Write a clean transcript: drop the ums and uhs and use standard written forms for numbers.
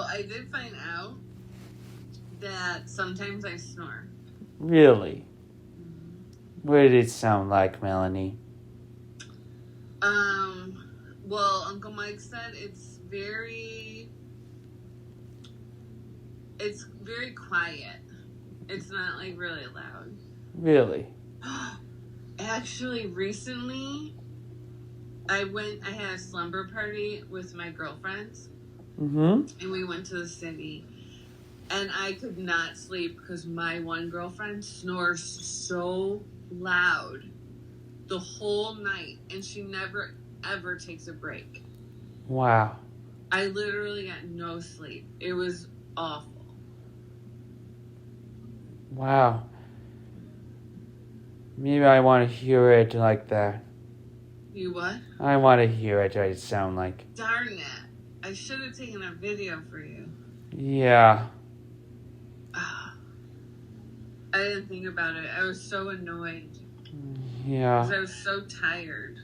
Well, I did find out that sometimes I snore. Really? What did it sound like, Melanie? Well, Uncle Mike said it's very quiet. It's not, like, really loud. Really? Actually, recently, I had a slumber party with my girlfriends. Mm-hmm. And we went to the city. And I could not sleep because my one girlfriend snores so loud the whole night. And she never, ever takes a break. Wow. I literally got no sleep. It was awful. Wow. Maybe I want to hear it like that. You what? I want to hear it what it sound like. Darn it. I should have taken a video for you. Yeah. I didn't think about it. I was so annoyed. Yeah. Because I was so tired.